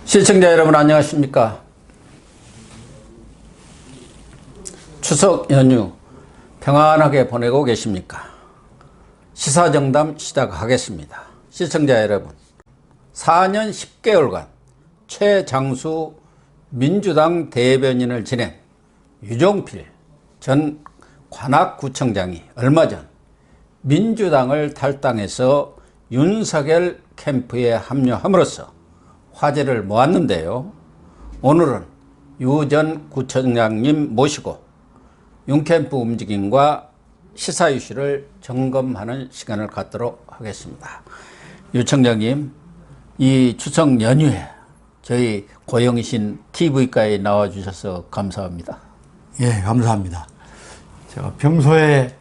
시청자 여러분 안녕하십니까? 추석 연휴 평안하게 보내고 계십니까? 시사정담 시작하겠습니다. 시청자 여러분, 4년 10개월간 최장수 민주당 대변인을 지낸 유종필 전 관악구청장이 얼마 전 민주당을 탈당해서 윤석열 캠프에 합류함으로써 화제를 모았는데요. 오늘은 유 전 구청장님 모시고 윤캠프 움직임과 시사 이슈를 점검하는 시간을 갖도록 하겠습니다. 유 청장님, 이 추석 연휴에 저희 고영신 TV가에 나와주셔서 감사합니다. 예, 감사합니다. 제가 평소에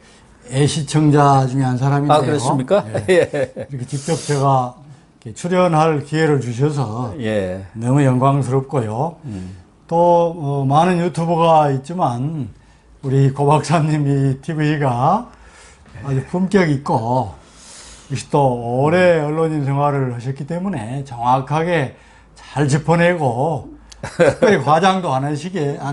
애시청자 중에 한 사람인데요. 아, 그렇습니까? 예, 이렇게 직접 제가 출연할 기회를 주셔서 예. 너무 영광스럽고요. 또 많은 유튜버가 있지만 우리 고 박사님이 TV가 아주 품격 있고 또 오래 언론인 생활을 하셨기 때문에 정확하게 잘 짚어내고 특별히 과장도 안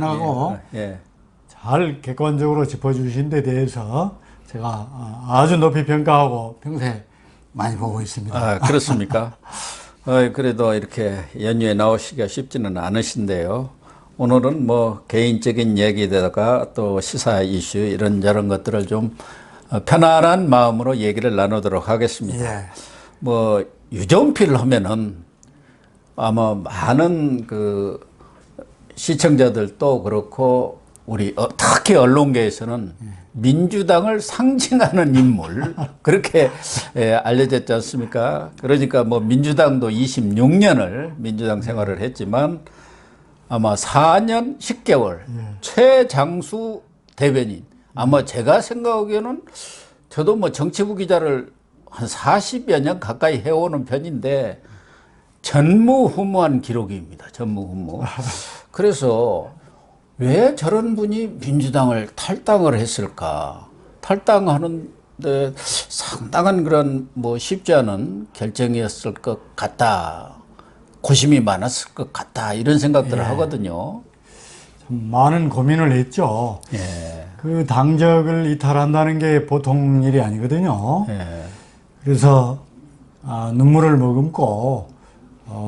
하고 예. 잘 객관적으로 짚어주신 데 대해서 제가 아주 높이 평가하고 평소에 많이 보고 있습니다. 아, 그렇습니까? 그래도 이렇게 연휴에 나오시기가 쉽지는 않으신데요. 오늘은 뭐 개인적인 얘기에다가 또 시사 이슈 이런저런 것들을 좀 편안한 마음으로 얘기를 나누도록 하겠습니다. 예. 뭐 유종필 하면은 아마 많은 그 시청자들도 그렇고 우리 특히 언론계에서는 민주당을 상징하는 인물 그렇게 알려졌지 않습니까? 그러니까 뭐 민주당도 26년을 민주당 생활을 했지만 아마 4년 10개월 최장수 대변인, 아마 제가 생각하기에는 저도 뭐 정치부 기자를 한 40여 년 가까이 해오는 편인데 전무후무한 기록입니다. 전무후무. 그래서 왜 저런 분이 민주당을 탈당을 했을까? 탈당하는데 상당한 그런 뭐 쉽지 않은 결정이었을 것 같다. 고심이 많았을 것 같다. 이런 생각들을 하거든요. 참 많은 고민을 했죠. 예. 그 당적을 이탈한다는 게 보통 일이 아니거든요. 예. 그래서 눈물을 머금고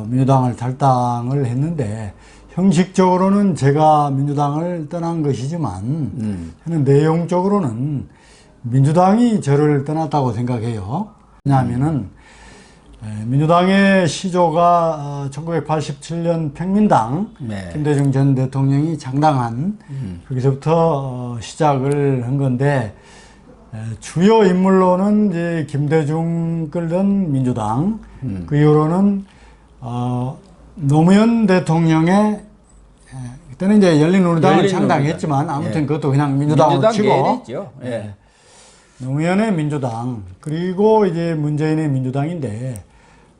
민주당을 탈당을 했는데 형식적으로는 제가 민주당을 떠난 것이지만 저는 내용적으로는 민주당이 저를 떠났다고 생각해요. 왜냐하면은 민주당의 시조가 1987년 평민당 네. 김대중 전 대통령이 창당한 거기서부터 시작을 한 건데 주요 인물로는 이제 김대중 끌던 민주당, 그 이후로는 노무현 대통령의 그때는 이제 열린우리당을 창당했지만 아무튼 예. 그것도 그냥 민주당으로 치고 예. 노무현의 민주당 그리고 이제 문재인의 민주당인데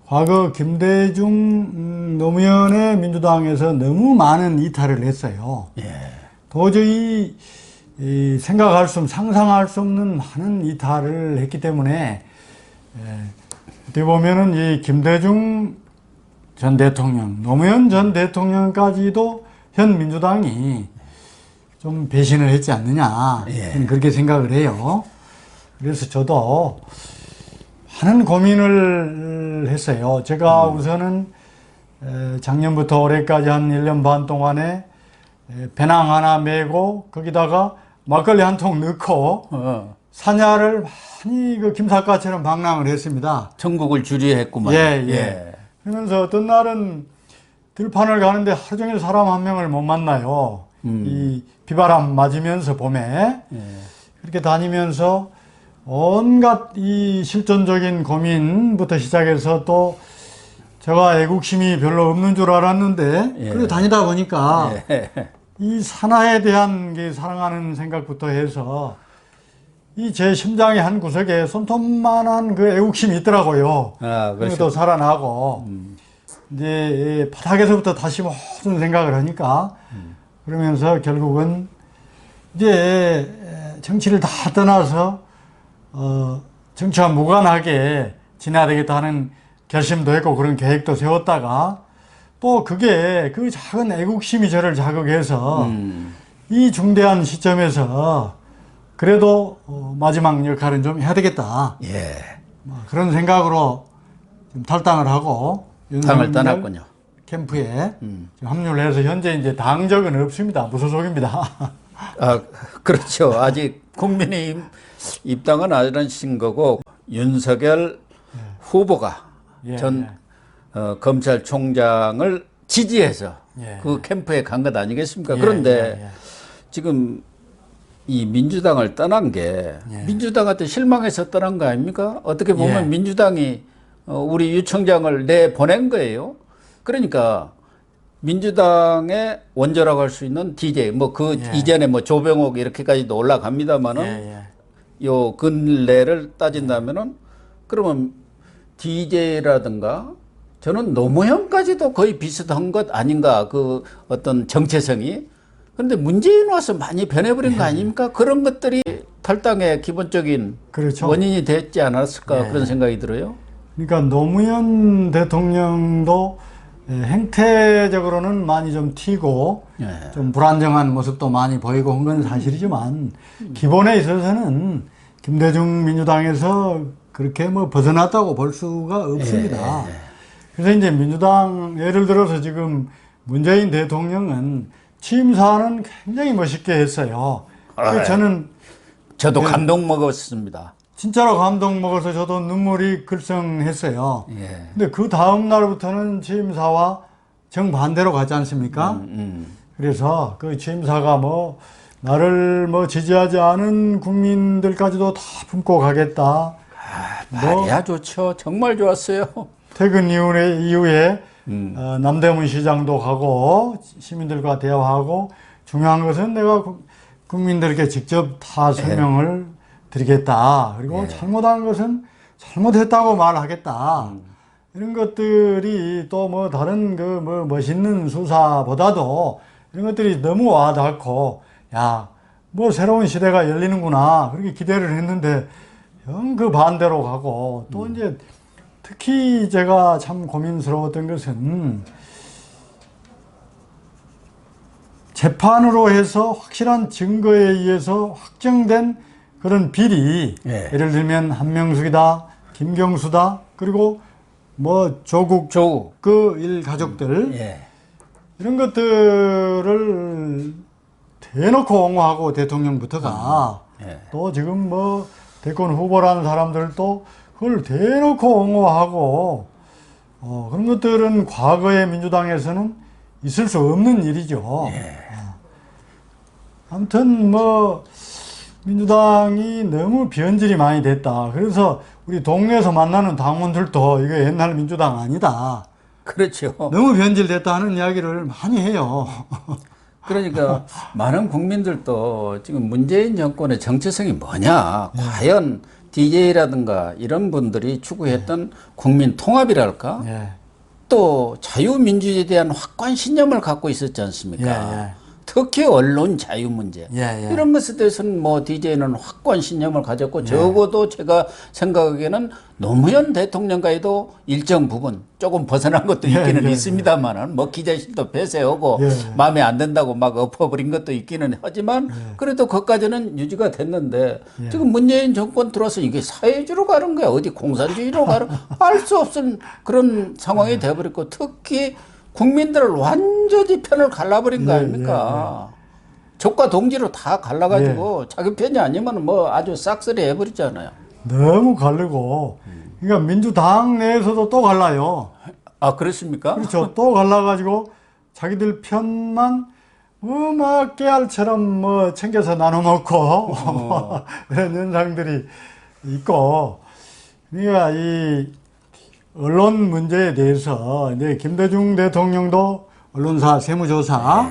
과거 김대중 노무현의 민주당에서 너무 많은 이탈을 했어요. 예. 도저히 상상할 수 없는 많은 이탈을 했기 때문에 어떻게 보면은 이 김대중 전 대통령, 노무현 전 대통령까지도 현 민주당이 좀 배신을 했지 않느냐, 저는 그렇게 생각을 해요. 그래서 저도 많은 고민을 했어요. 제가 우선은 작년부터 올해까지 한 1년 반 동안에 배낭 하나 메고 거기다가 막걸리 한 통 넣고 사냐를 많이 그 김삿갓처럼 방랑을 했습니다. 전국을 주리했구만. 예. 그러면서 어떤 날은 들판을 가는데 하루 종일 사람 한 명을 못 만나요. 이 비바람 맞으면서 봄에 그렇게 다니면서 온갖 이 실존적인 고민부터 시작해서 또 제가 애국심이 별로 없는 줄 알았는데 그래 다니다 보니까 이 산하에 대한 게 사랑하는 생각부터 해서 이 제 심장의 한 구석에 손톱만한 그 애국심이 있더라고요. 그것도 살아나고 이제 바닥에서부터 다시 모든 생각을 하니까 그러면서 결국은 이제 정치를 다 떠나서 정치와 무관하게 지내야 되겠다 하는 결심도 했고 그런 계획도 세웠다가 또 그게 그 작은 애국심이 저를 자극해서 이 중대한 시점에서 그래도 마지막 역할은 좀 해야 되겠다. 예. 뭐 그런 생각으로 좀 탈당을 하고 당을 윤석열 떠났군요. 캠프에 지금 합류를 해서 현재 이제 당적은 없습니다. 무소속입니다. 아, 그렇죠. 아직 국민의 입당은 안 하신 거고 윤석열 후보가 예, 전 예. 검찰총장을 지지해서 예. 그 캠프에 간 것 아니겠습니까? 예, 그런데 예, 예. 지금 이 민주당을 떠난 게 예. 민주당한테 실망해서 떠난 거 아닙니까? 어떻게 보면 예. 민주당이 우리 유 총장을 내보낸 거예요. 그러니까 민주당의 원조라고 할 수 있는 DJ 뭐 그 예. 이전에 뭐 조병옥 이렇게까지도 올라갑니다만은 예, 예. 요 근래를 따진다면은 그러면 DJ라든가 저는 노무현까지도 거의 비슷한 것 아닌가 그 어떤 정체성이. 그런데 문재인 와서 많이 변해버린 거 아닙니까? 그런 것들이 탈당의 기본적인 그렇죠. 원인이 됐지 않았을까 예. 그런 생각이 들어요. 그러니까 노무현 대통령도 행태적으로는 많이 좀 튀고 예. 좀 불안정한 모습도 많이 보이고 한 건 사실이지만 기본에 있어서는 김대중 민주당에서 그렇게 뭐 벗어났다고 볼 수가 없습니다. 그래서 이제 민주당 예를 들어서 지금 문재인 대통령은 취임사는 굉장히 멋있게 했어요. 저도 감동 먹었습니다. 진짜로 감동 먹어서 저도 눈물이 글썽했어요. 예. 근데 그 다음 날부터는 취임사와 정반대로 가지 않습니까? 그래서 그 취임사가 뭐 나를 뭐 지지하지 않은 국민들까지도 다 품고 가겠다. 말이야 좋죠. 정말 좋았어요. 퇴근 이후에 남대문 시장도 가고 시민들과 대화하고 중요한 것은 내가 국민들에게 직접 다 설명을 드리겠다. 그리고 잘못한 것은 잘못했다고 말하겠다. 이런 것들이 또 뭐 다른 그 뭐 멋있는 수사보다도 이런 것들이 너무 와닿고 야, 뭐 새로운 시대가 열리는구나. 그렇게 기대를 했는데 영 그 반대로 가고 또 이제 특히 제가 참 고민스러웠던 것은 재판으로 해서 확실한 증거에 의해서 확정된 그런 비리, 예를 들면 한명숙이다, 김경수다, 그리고 뭐 조국 그 일가족들 이런 것들을 대놓고 옹호하고 대통령부터가 또 지금 뭐 대권 후보라는 사람들도 그걸 대놓고 옹호하고 그런 것들은 과거의 민주당에서는 있을 수 없는 일이죠. 아무튼 뭐 민주당이 너무 변질이 많이 됐다. 그래서 우리 동네에서 만나는 당원들도 이거 옛날 민주당 아니다. 그렇죠. 너무 변질됐다 하는 이야기를 많이 해요. 그러니까 많은 국민들도 지금 문재인 정권의 정체성이 뭐냐. 과연 DJ라든가 이런 분들이 추구했던 국민 통합이랄까? 또 자유민주주의에 대한 확고한 신념을 갖고 있었지 않습니까? 특히 언론 자유 문제 이런 것에 대해서는 뭐 DJ는 확고한 신념을 가졌고 적어도 제가 생각하기에는 노무현 대통령과도 일정 부분 조금 벗어난 것도 있기는 있습니다만은 뭐 기자실도 폐쇄하고 마음에 안 든다고 막 엎어버린 것도 있기는 하지만 그래도 그것까지는 유지가 됐는데 지금 문재인 정권 들어서 이게 사회주의로 가는 거야 어디 공산주의로 가는 알 수 없는 그런 상황이 돼버렸고 특히 국민들을 완전히 편을 갈라버린 거 아닙니까? 적과 동지로 다 갈라가지고 자기 편이 아니면 뭐 아주 싹쓸이 해버리잖아요. 너무 갈르고, 그러니까 민주당 내에서도 또 갈라요. 아, 그렇습니까? 그렇죠. 또 갈라가지고 자기들 편만 막 깨알처럼 뭐 챙겨서 나눠 먹고 이런 현상들이 있고, 그러니까 이 언론 문제에 대해서 이제 김대중 대통령도 언론사 세무조사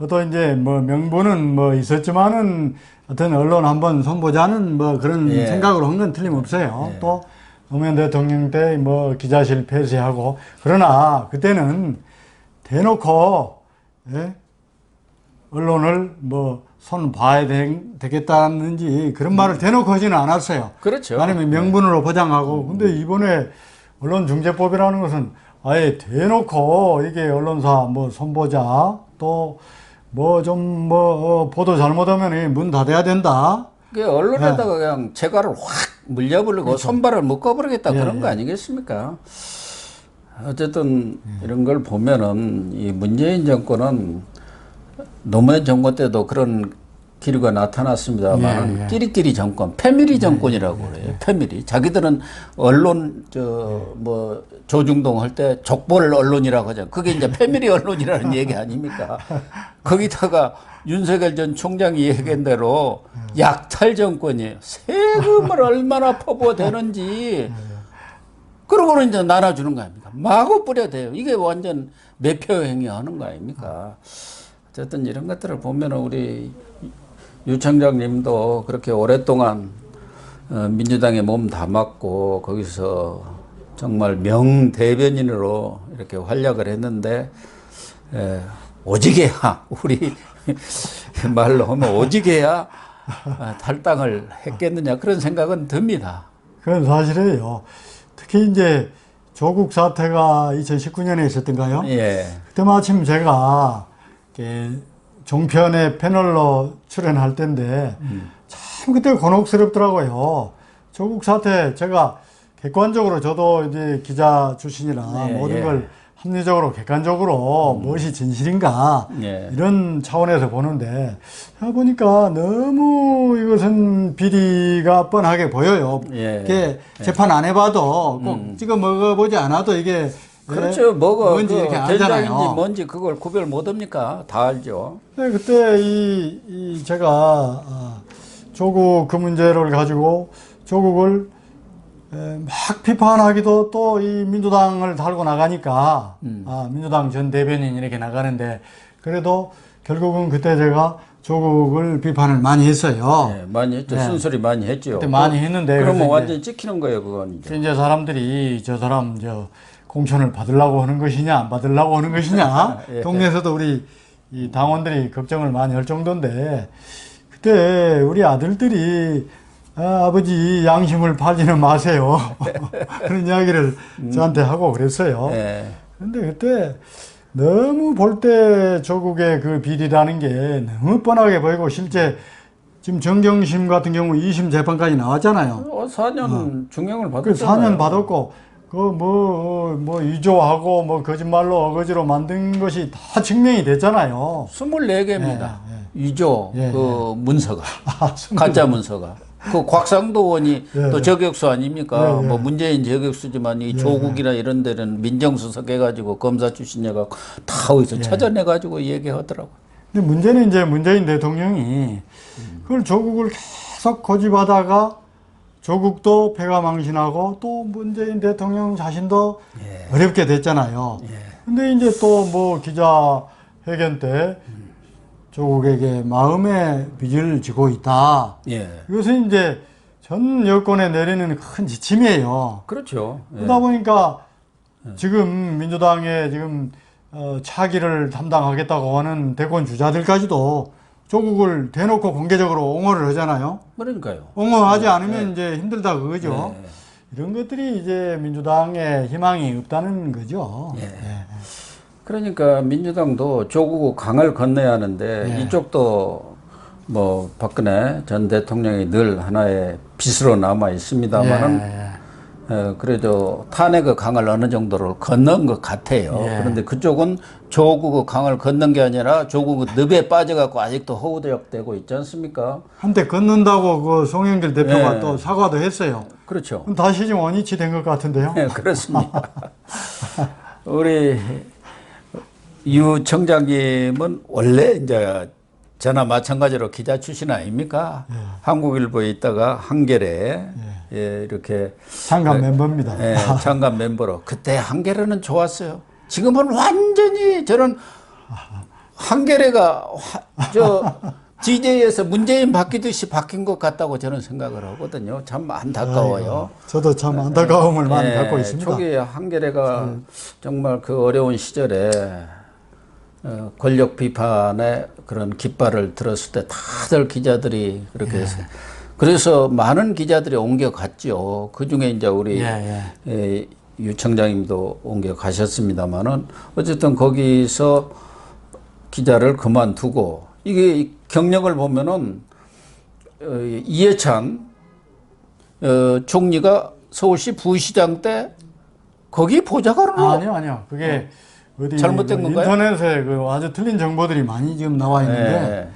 또 이제 뭐 명분은 뭐 있었지만은 하여튼 언론 한번 손보자는 뭐 그런 생각으로 한 건 틀림없어요. 또 노무현 대통령 때 뭐 기자실 폐쇄하고 그러나 그때는 대놓고 언론을 뭐 손 봐야 되겠다는지 그런 말을 대놓고 하지는 않았어요. 그렇죠. 아니면 명분으로 보장하고 근데 이번에 언론중재법이라는 것은 아예 대놓고 이게 언론사 뭐 손보자 또 뭐 좀 뭐 보도 잘못하면 문 닫아야 된다. 그 언론에다가 그냥 재갈을 확 물려버리고 그렇죠. 손발을 묶어버리겠다 예, 그런 거 예. 아니겠습니까? 어쨌든 이런 걸 보면은 이 문재인 정권은 노무현 정권 때도 그런 기류가 나타났습니다만 예, 예. 끼리끼리 정권, 패밀리 정권이라고 그래요. 패밀리. 자기들은 언론 뭐 조중동 할 때 족벌 언론이라고 하잖아요. 그게 이제 패밀리 언론이라는 얘기 아닙니까? 거기다가 윤석열 전 총장이 얘기한 대로 약탈 정권이에요. 세금을 얼마나 퍼부어대는지 그러고는 이제 나눠주는 거 아닙니까? 마구 뿌려대요. 이게 완전 매표행위 하는 거 아닙니까? 어쨌든 이런 것들을 보면 우리 유 청장님도 그렇게 오랫동안 민주당에 몸 담았고 거기서 정말 명대변인으로 이렇게 활약을 했는데 오지게야 우리 말로 하면 오지게야 탈당을 했겠느냐 그런 생각은 듭니다. 그건 사실이에요. 특히 이제 조국 사태가 2019년에 있었던가요? 예. 그때 마침 제가 이렇게 종편의 패널로 출연할 때인데 참 그때 곤혹스럽더라고요. 조국 사태 제가 객관적으로 저도 이제 기자 출신이라 예, 모든 예. 걸 합리적으로 객관적으로 무엇이 진실인가 예. 이런 차원에서 보는데 제가 보니까 너무 이것은 비리가 뻔하게 보여요. 예. 이게 재판 안 해봐도 꼭 찍어 먹어보지 않아도 이게 그렇죠. 뭐가 뭔지 이렇게 알잖아요. 된장인지 뭔지 그걸 구별 못합니까? 다 알죠. 네, 그때 제가 조국 그 문제를 가지고 조국을 막 비판하기도 또 이 민주당을 달고 나가니까 민주당 전 대변인 이렇게 나가는데 그래도 결국은 그때 제가 조국을 비판을 많이 했어요. 네, 많이 했죠. 네. 순소리 많이 했죠. 그때 많이 했는데 그러면 그래서 완전히 찍히는 거예요, 그건 이제. 이제 사람들이 저 사람 공천을 받으려고 하는 것이냐 안 받으려고 하는 것이냐 예. 동네에서도 우리 이 당원들이 걱정을 많이 할 정도인데 그때 우리 아들들이 아버지 양심을 팔지는 마세요 그런 이야기를 저한테 하고 그랬어요. 예. 그런데 그때 너무 볼 때 조국의 그 비리라는 게 너무 뻔하게 보이고 실제 지금 정경심 같은 경우 2심 재판까지 나왔잖아요. 4년 중형을 그 받았잖아요. 4년 받았고 뭐 위조하고 뭐 거짓말로 어거지로 만든 것이 다 증명이 됐잖아요. 24개입니다. 예, 위조 예, 그 문서가 아, 가짜 문서가. 그 곽상도 의원이 예, 또 예. 저격수 아닙니까? 예, 예. 뭐 문재인 저격수지만 이 조국이나 이런 데는 민정수석 해가지고 검사 출신이가 다 어디서 찾아내가지고 얘기하더라고. 근데 문제는 이제 문재인 대통령이 그걸 조국을 계속 고집하다가 조국도 패가 망신하고 또 문재인 대통령 자신도 어렵게 됐잖아요. 근데 이제 또 뭐 기자회견 때 조국에게 마음의 빚을 지고 있다. 예. 이것은 이제 전 여권에 내리는 큰 지침이에요. 그렇죠. 예. 그러다 보니까 지금 민주당의 지금 차기를 담당하겠다고 하는 대권 주자들까지도 조국을 대놓고 공개적으로 옹호를 하잖아요. 그러니까요. 옹호하지 않으면 이제 힘들다 그거죠. 네. 이런 것들이 이제 민주당의 희망이 없다는 거죠. 예. 그러니까 민주당도 조국 강을 건너야 하는데 이쪽도 뭐 박근혜 전 대통령이 늘 하나의 빚으로 남아 있습니다만은 그래도 탄핵의 강을 어느 정도로 건넌 것 같아요. 그런데 그쪽은 조국의 강을 건넌 게 아니라 조국의 늪에 빠져갖고 아직도 허우적대고 있지 않습니까? 한때 걷는다고 그 송영길 대표가 예. 또 사과도 했어요. 그렇죠. 그럼 다시 좀 원위치 된 것 같은데요. 네, 그렇습니다. 우리 유 청장님은 원래 이제 저나 마찬가지로 기자 출신 아닙니까? 한국일보에 있다가 한겨레 이렇게 장관 member입니다. 장관 멤버로 그때 한겨레는 좋았어요. 지금은 완전히 저는 한겨레가 DJ에서 문재인 바뀌듯이 바뀐 것 같다고 저는 생각을 하거든요. 참 안타까워요. 저도 참 안타까움을 많이 갖고 있습니다. 초기에 한겨레가 정말 그 어려운 시절에 권력 비판의 그런 깃발을 들었을 때 다들 기자들이 그렇게 해서 그래서 많은 기자들이 옮겨갔죠. 그 중에 이제 우리 유 청장님도 옮겨 가셨습니다만은 어쨌든 거기서 기자를 그만두고 이게 경력을 보면은 이해찬 총리가 서울시 부시장 때 거기 보좌관으로 아니요. 그게 어디 잘못된 건가요? 인터넷에 그 아주 틀린 정보들이 많이 지금 나와 있는데 네.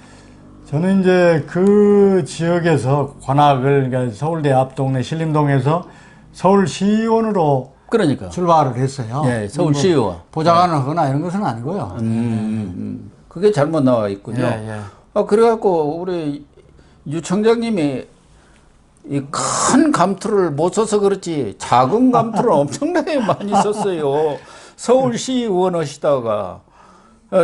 저는 이제 그 지역에서 관악을 그러니까 서울대 앞 동네 신림동에서 서울시의원으로 그러니까 출마를 했어요. 예, 서울시의원 보좌관을 하거나 이런 것은 아니고요. 그게 잘못 나와 있군요. 예. 그래갖고 우리 유 청장님이 이 큰 감투를 못 써서 그렇지 작은 감투를 엄청나게 많이 썼어요. 서울시의원 하시다가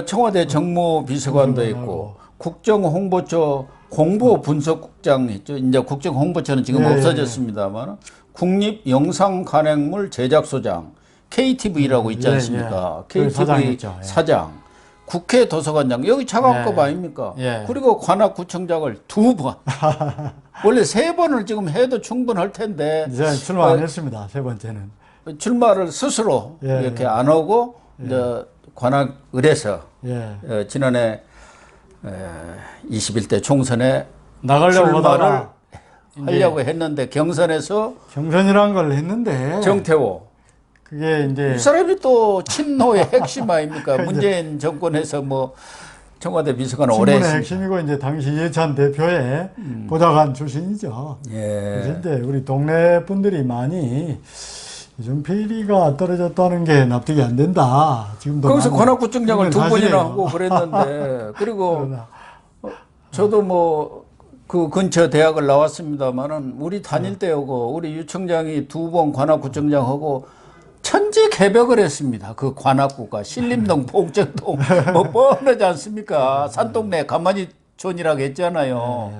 청와대 정무비서관도 했고 국정홍보처 홍보분석국장 했죠. 이제 국정홍보처는 지금 없어졌습니다만 국립영상간행물 제작소장 KTV라고 있지 않습니까? KTV 사장이었죠. 사장, 국회 도서관장 여기 차관급 아닙니까? 그리고 관악구청장을 2번 원래 3번을 지금 해도 충분할 텐데 이제 출마 안 했습니다. 세 번째는 출마를 스스로 이렇게 안 하고 이제 관악을에서 지난해 21대 총선에 나가려고 출마를 하다가 하려고 했는데 경선에서 경선이라는 걸 했는데 정태호 그게 이제 이 사람이 또 친노의 핵심 아닙니까? 문재인 정권에서 뭐 청와대 비서관 오래 친문의 했습니다. 핵심이고 이제 당시 이해찬 대표의 보좌관 출신이죠. 그래서 이제 우리 동네 분들이 많이 이준필이가 떨어졌다는 게 납득이 안 된다. 지금도 거기서 많이 관악구청장을 2번이나 사실이에요. 하고 그랬는데 그리고 저도 뭐 그 근처 대학을 나왔습니다만은 우리 다닐 때하고 우리 유 청장이 2번 관악구청장하고 천지개벽을 했습니다. 그 관악구가 신림동, 봉정동 뭐 뻔하지 않습니까? 산동네 가만히촌이라고 했잖아요.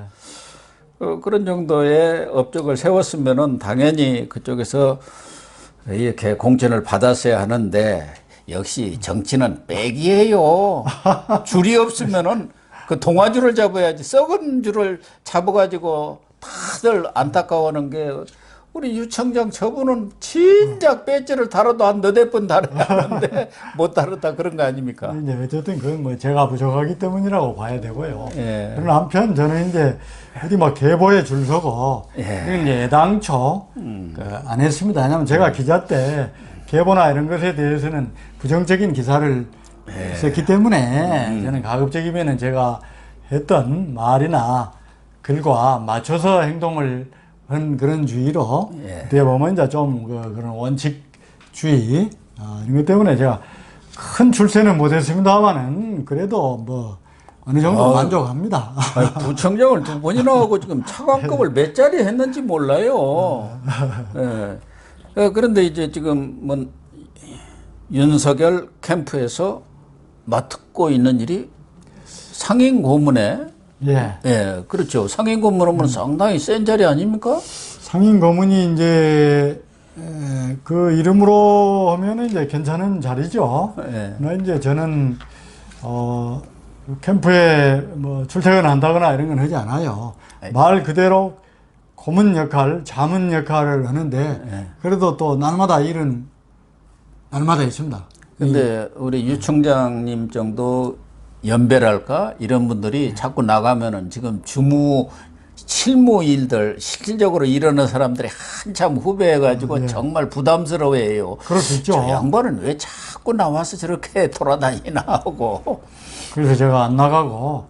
그런 정도의 업적을 세웠으면은 당연히 그쪽에서 이렇게 공천을 받았어야 하는데 역시 정치는 빼기예요. 줄이 없으면은 그 동아줄을 잡아야지 썩은 줄을 잡아가지고 다들 안타까워하는 게 우리 유 청장 저분은 진작 배지를 달아도 한 너댓 번 달아야 하는데 못 달았다 그런 거 아닙니까? 이제 어쨌든 그건 뭐 제가 부족하기 때문이라고 봐야 되고요. 예. 그러나 한편 저는 이제 어디 막 계보에 줄 서고 이건 이제 애당초 안 했습니다. 왜냐하면 제가 기자 때 계보나 이런 것에 대해서는 부정적인 기사를 썼기 때문에 저는 가급적이면은 제가 했던 말이나 글과 맞춰서 행동을 한 그런 주의로 어떻게 보면 이제 좀 그런 원칙주의 이런 것 때문에 제가 큰 출세는 못했습니다만은 그래도 뭐 어느 정도 만족합니다. 아니, 부청장을 2번이나 하고 지금 차관급을 몇 자리 했는지 몰라요. 그런데 이제 지금 뭐 윤석열 캠프에서 맡고 있는 일이 상임 고문에 그렇죠. 상임 고문은 상당히 센 자리 아닙니까? 상임 고문이 이제 그 이름으로 하면은 이제 괜찮은 자리죠. 나 이제 저는 캠프에 뭐 출퇴근한다거나 이런 건 하지 않아요. 말 그대로 고문 역할, 자문 역할을 하는데 그래도 또 날마다 일은 날마다 있습니다. 근데 우리 유 총장님 정도 연배랄까 이런 분들이 자꾸 나가면은 지금 실무 일들 실질적으로 일하는 사람들이 한참 후배해가지고 정말 부담스러워해요. 그럴 수 있죠. 저 양반은 왜 자꾸 나와서 저렇게 돌아다니나 하고. 그래서 제가 안 나가고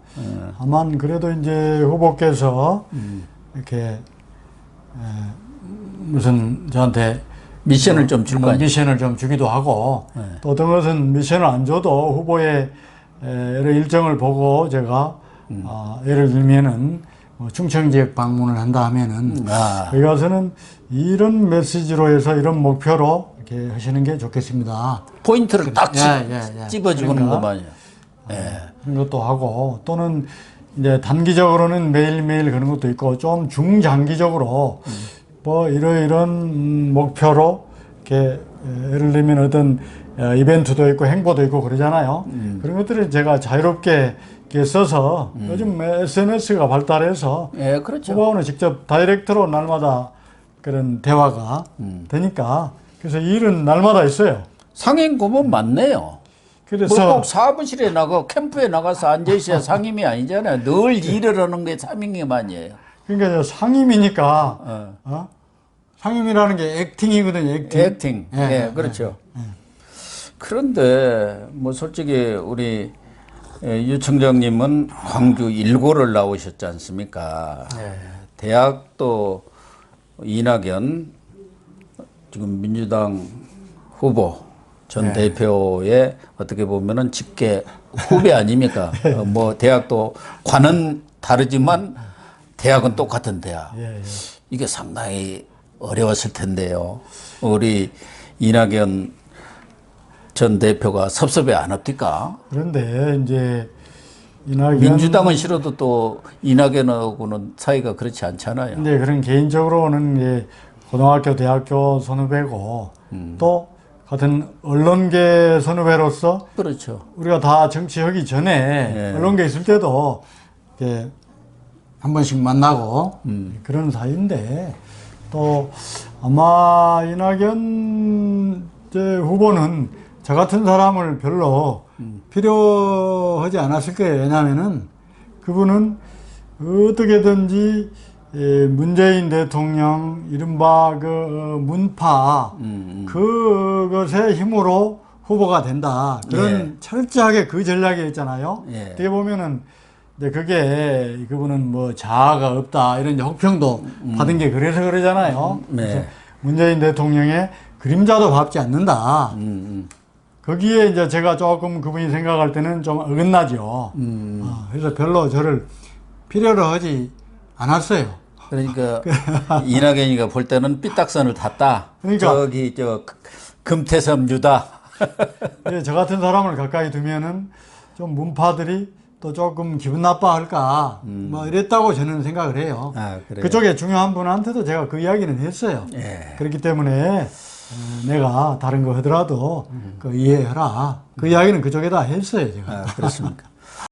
다만 그래도 이제 후보께서 이렇게 무슨 저한테 미션을 좀 줄 거 아니에요. 미션을 좀 주기도 하고 또 어떤 것은 미션을 안 줘도 후보의 여러 일정을 보고 제가 예를 들면은 뭐 충청 지역 방문을 한다 하면은 거기 가서는 이런 메시지로 해서 이런 목표로 이렇게 하시는 게 좋겠습니다. 포인트를 딱 찝어주는 그러니까, 것만요. 그런 것도 하고 또는 이제 단기적으로는 매일매일 그런 것도 있고 좀 중장기적으로 뭐 이런 목표로 이렇게 예를 들면 어떤 이벤트도 있고 행보도 있고 그러잖아요. 그런 것들을 제가 자유롭게 이렇게 써서 요즘 SNS가 발달해서 그렇죠. 후보하고는 직접 다이렉트로 날마다 그런 대화가 되니까 그래서 일은 날마다 있어요. 상임 고문 맞네요. 그래서 뭐 꼭 사무실에 나가 캠프에 나가서 앉아 있어야 상임이 아니잖아요. 늘 일을 하는 게 상임이 아니에요. 그러니까 상임이니까 상임이라는 게 액팅이거든요. 액팅. 액팅. 예, 그렇죠. 그런데 뭐 솔직히 우리 유 청장님은 광주 일고를 나오셨지 않습니까? 대학도 이낙연 지금 민주당 후보 전 대표의 어떻게 보면은 직계 후배 아닙니까? 뭐 대학도 관은 다르지만 대학은 똑같은 대학. 이게 상당히 어려웠을 텐데요. 우리 이낙연 전 대표가 섭섭해 안 합니까? 그런데 이제 이낙연 민주당은 싫어도 또 이낙연하고는 사이가 그렇지 않잖아요. 근데 그런 개인적으로는 이제 고등학교, 대학교 선후배고 또 같은 언론계 선후배로서 그렇죠. 우리가 다 정치하기 전에 언론계 있을 때도 이렇게 한 번씩 만나고 그런 사이인데 또 아마 이낙연 후보는 저 같은 사람을 별로 필요하지 않았을 거예요. 왜냐하면은 그분은 어떻게든지 문재인 대통령 이른바 그 문파 그것의 힘으로 후보가 된다. 그런 철저하게 그 전략이 있잖아요. 어떻게 보면은 근데 그게 그분은 뭐 자아가 없다 이런 혹평도 받은 게 그래서 그러잖아요. 그래서 문재인 대통령의 그림자도 밟지 않는다. 거기에 이제 제가 조금 그분이 생각할 때는 좀 어긋나죠. 그래서 별로 저를 필요로 하지 않았어요. 그러니까 이낙연이가 볼 때는 삐딱선을 탔다. 그러니까 저기 저 금태섭 유다. 저 같은 사람을 가까이 두면은 좀 문파들이 또 조금 기분 나빠할까 뭐 이랬다고 저는 생각을 해요. 그래요? 그쪽에 중요한 분한테도 제가 그 이야기는 했어요. 그렇기 때문에 내가 다른 거 하더라도 그 이해해라. 그 이야기는 그쪽에다 했어요, 제가. 그렇습니까?